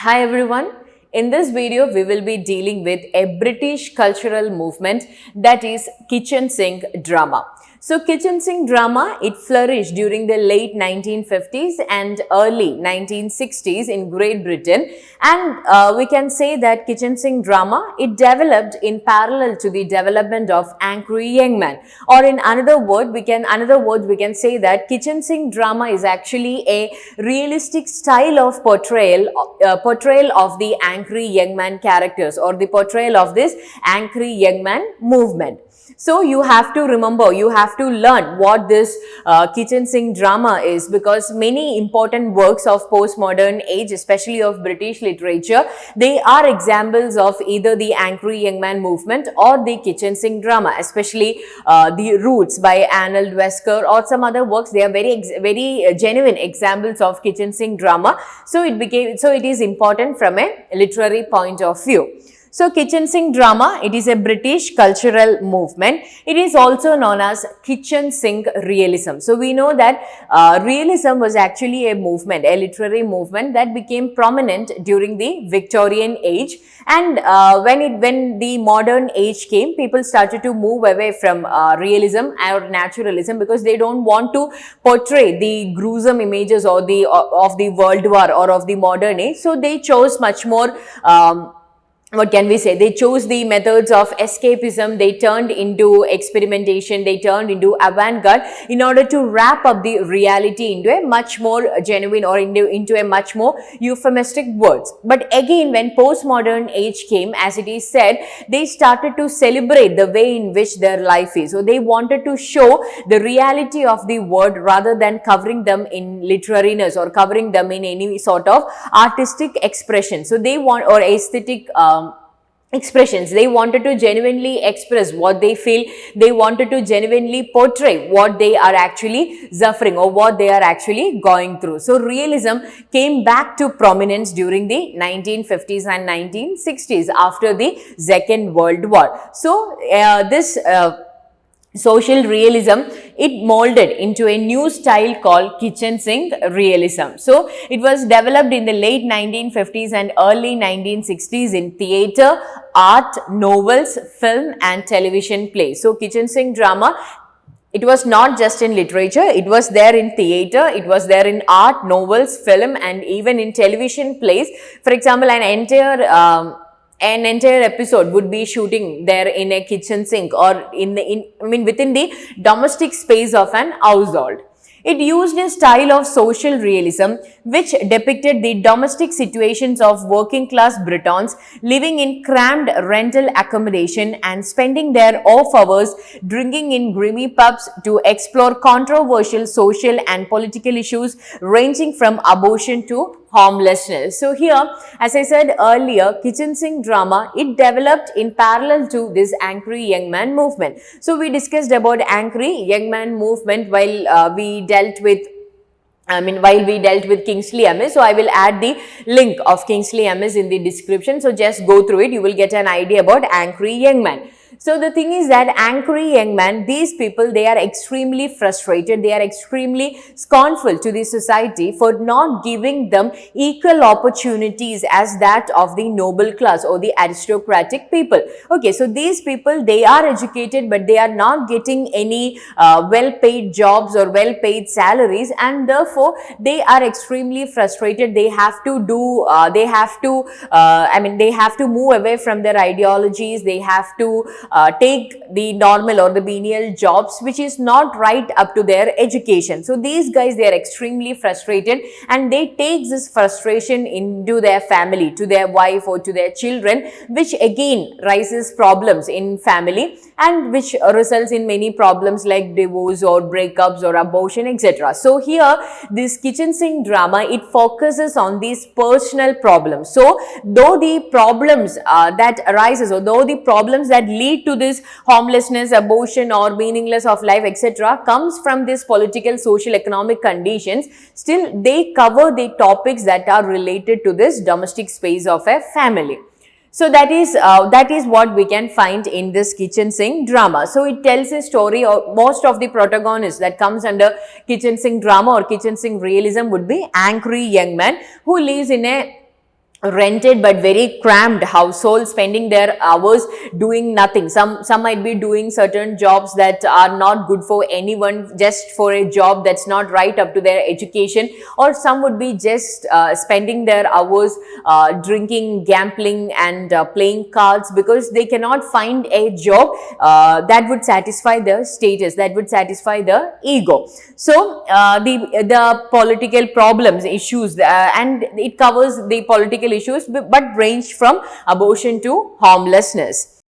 Hi everyone. In this video, we will be dealing with a British cultural movement that is kitchen sink drama. So kitchen sink drama, it flourished during the late 1950s and early 1960s in Great Britain, and we can say that kitchen sink drama, it developed in parallel to the development of angry young men, or in another words we can say that kitchen sink drama is actually a realistic style of portrayal of the angry young man characters, or the portrayal of this angry young man movement. So you have to remember, you have to learn what this kitchen sink drama is, because many important works of postmodern age, especially of British literature, they are examples of either the angry young man movement or the kitchen sink drama, especially the Roots by Arnold Wesker or some other works. They are very genuine examples of kitchen sink drama. So it is important from a literary point of view. So kitchen sink drama, it is a British cultural movement. It is also known as kitchen sink realism. So we know that realism was actually a movement, a literary movement that became prominent during the Victorian age. And when the modern age came, people started to move away from realism or naturalism, because they don't want to portray the gruesome images or of the World War or of the modern age. So they chose much more what can we say? They chose the methods of escapism, they turned into experimentation, they turned into avant-garde in order to wrap up the reality into a much more genuine or into a much more euphemistic words. But again, when postmodern age came, as it is said, they started to celebrate the way in which their life is. So they wanted to show the reality of the world rather than covering them in literariness or covering them in any sort of artistic expression. So they want, or aesthetic expressions. They wanted to genuinely express what they feel. They wanted to genuinely portray what they are actually suffering or what they are actually going through. So realism came back to prominence during the 1950s and 1960s after the Second World War. So this social realism, it molded into a new style called kitchen sink realism. So it was developed in the late 1950s and early 1960s in theatre, art, novels, film and television plays. So kitchen sink drama, it was not just in literature, it was there in theatre, it was there in art, novels, film and even in television plays. For example, an entire episode would be shooting there in a kitchen sink or within the domestic space of an household. It used a style of social realism which depicted the domestic situations of working class Britons living in cramped rental accommodation and spending their off hours drinking in grimy pubs to explore controversial social and political issues ranging from abortion to homelessness. So here, as I said earlier, kitchen sink drama, it developed in parallel to this angry young man movement. So we discussed about angry young man movement while we dealt with Kingsley Amis. So I will add the link of Kingsley Amis in the description. So just go through it. You will get an idea about angry young man. So the thing is that angry young man, these people, they are extremely frustrated, they are extremely scornful to the society for not giving them equal opportunities as that of the noble class or the aristocratic people. Okay, so these people, they are educated but they are not getting any well-paid jobs or well-paid salaries, and therefore they are extremely frustrated. They have to they have to move away from their ideologies. They have to take the normal or the menial jobs which is not right up to their education. So these guys, they are extremely frustrated and they take this frustration into their family, to their wife or to their children, which again raises problems in family and which results in many problems like divorce or breakups or abortion, etc. So here, this kitchen sink drama, it focuses on these personal problems. So though the problems that arises, or though the problems that lead to this homelessness, abortion or meaningless of life, etc., comes from this political, social, economic conditions, still they cover the topics that are related to this domestic space of a family. So that is what we can find in this kitchen sink drama. So it tells a story, or most of the protagonists that comes under kitchen sink drama or kitchen sink realism would be angry young man who lives in a rented but very cramped household, spending their hours doing nothing. Some might be doing certain jobs that are not good for anyone, just for a job that's not right up to their education, or some would be just spending their hours drinking, gambling, and playing cards, because they cannot find a job that would satisfy their status, that would satisfy their ego. So the political problems, issues, and it covers the political issues, but range from abortion to homelessness.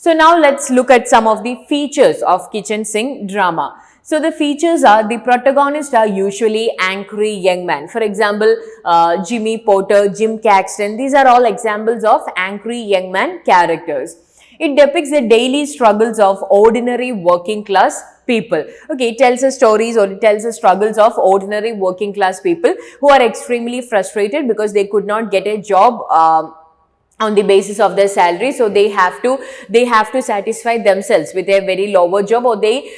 So now let's look at some of the features of kitchen sink drama. So the features are, the protagonists are usually angry young men. For example, Jimmy Potter, Jim Caxton, these are all examples of angry young man characters. It depicts the daily struggles of ordinary working class people. Okay, it tells us stories, or it tells us struggles of ordinary working class people who are extremely frustrated because they could not get a job on the basis of their salary, so they have to satisfy themselves with a very lower job, or they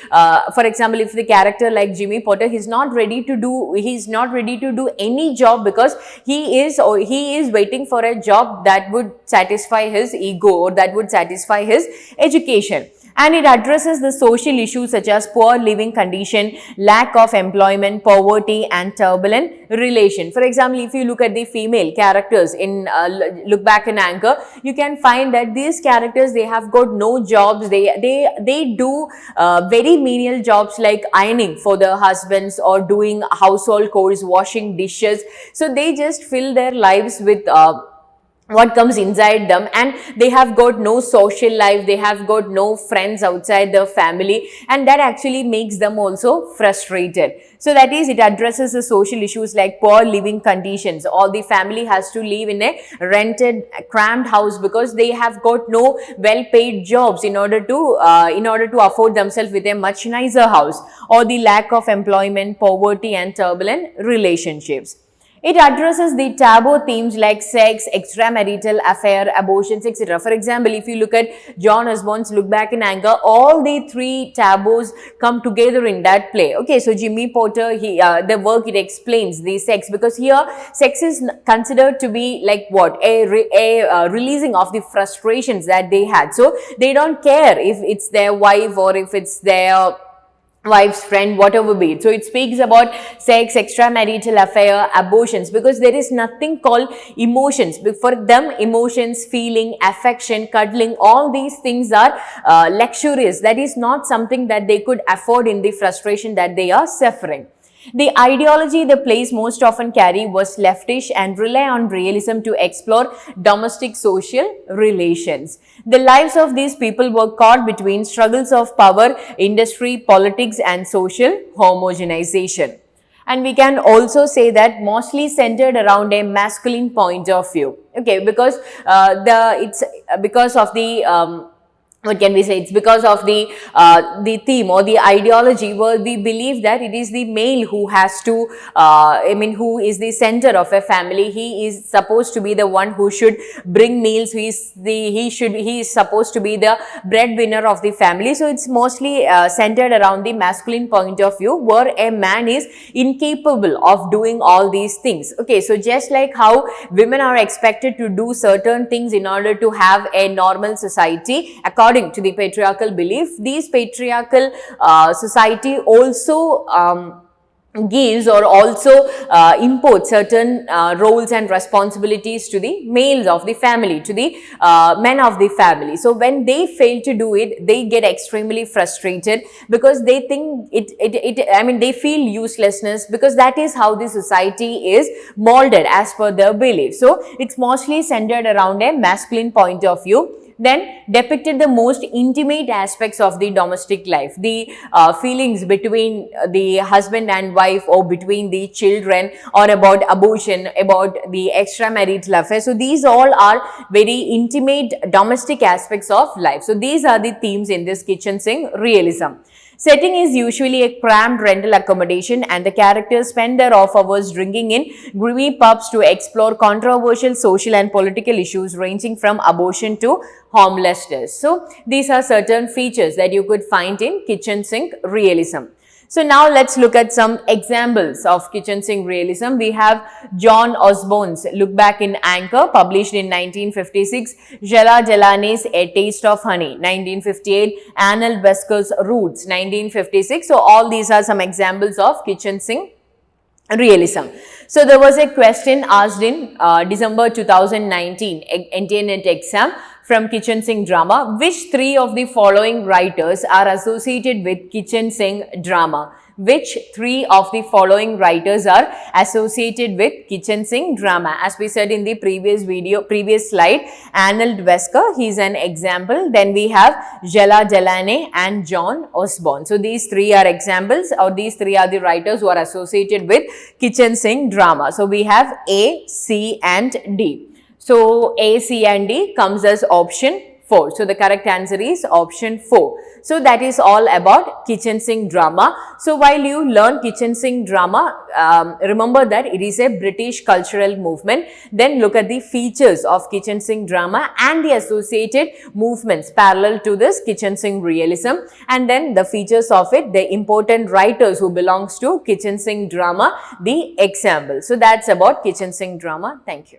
for example, if the character like Jimmy Potter, he's not ready to do any job, because he is waiting for a job that would satisfy his ego, or that would satisfy his education. And it addresses the social issues such as poor living condition, lack of employment, poverty, and turbulent relation. For example, if you look at the female characters in Look Back in Anger, you can find that these characters, they have got no jobs. They do very menial jobs like ironing for their husbands, or doing household chores, washing dishes. So they just fill their lives with what comes inside them, and they have got no social life, they have got no friends outside their family, and that actually makes them also frustrated. So that is, it addresses the social issues like poor living conditions, or the family has to live in a rented, cramped house because they have got no well-paid jobs in order to afford themselves with a much nicer house, or the lack of employment, poverty, and turbulent relationships. It addresses the taboo themes like sex, extramarital affair, abortions, etc. For example, if you look at John Osborne's Look Back in Anger, all the three taboos come together in that play. Okay, so Jimmy Potter, the work, it explains the sex, because here sex is considered to be like what? A releasing of the frustrations that they had. So they don't care if it's their wife or if it's their wife's friend, whatever be it. So it speaks about sex, extramarital affair, abortions, because there is nothing called emotions. For them, emotions, feeling, affection, cuddling, all these things are luxurious. That is not something that they could afford in the frustration that they are suffering. The ideology the plays most often carry was leftish and rely on realism to explore domestic social relations. The lives of these people were caught between struggles of power, industry, politics, and social homogenization. And we can also say that mostly centered around a masculine point of view. Okay, because it's because of the what can we say, it's because of the theme or the ideology where we believe that it is the male who has to who is the center of a family. He is supposed to be the one who should bring meals. He is supposed to be the breadwinner of the family. So it's mostly centered around the masculine point of view, where a man is incapable of doing all these things. Okay, so just like how women are expected to do certain things in order to have a normal society, according to the patriarchal belief, these patriarchal society also gives or also imports certain roles and responsibilities to the males of the family, to the men of the family. So when they fail to do it, they get extremely frustrated because they think they feel uselessness, because that is how the society is molded as per their belief. So it's mostly centered around a masculine point of view. Then depicted the most intimate aspects of the domestic life, the feelings between the husband and wife, or between the children, or about abortion, about the extramarital affair. So these all are very intimate domestic aspects of life. So these are the themes in this kitchen sink realism. Setting is usually a cramped rental accommodation, and the characters spend their off hours drinking in grimy pubs to explore controversial social and political issues ranging from abortion to homelessness. So these are certain features that you could find in kitchen sink realism. So now let's look at some examples of kitchen sink realism. We have John Osborne's Look Back in Anchor, published in 1956, Jella Jelane's A Taste of Honey, 1958, Arnold Wesker's Roots, 1956. So all these are some examples of kitchen sink realism. So there was a question asked in December 2019 NTA NET exam from kitchen sink drama. Which three of the following writers are associated with kitchen sink drama? Which three of the following writers are associated with kitchen sink drama? As we said in the previous slide, Arnold Wesker, he is an example. Then we have Jella Jelane and John Osborne. So these three are examples, or these three are the writers who are associated with kitchen sink drama. So we have A, C and D. So A, C and D comes as option 4. So the correct answer is option 4. So that is all about kitchen sink drama. So while you learn kitchen sink drama, remember that it is a British cultural movement. Then look at the features of kitchen sink drama and the associated movements parallel to this kitchen sink realism. And then the features of it, the important writers who belongs to kitchen sink drama, the example. So that's about kitchen sink drama. Thank you.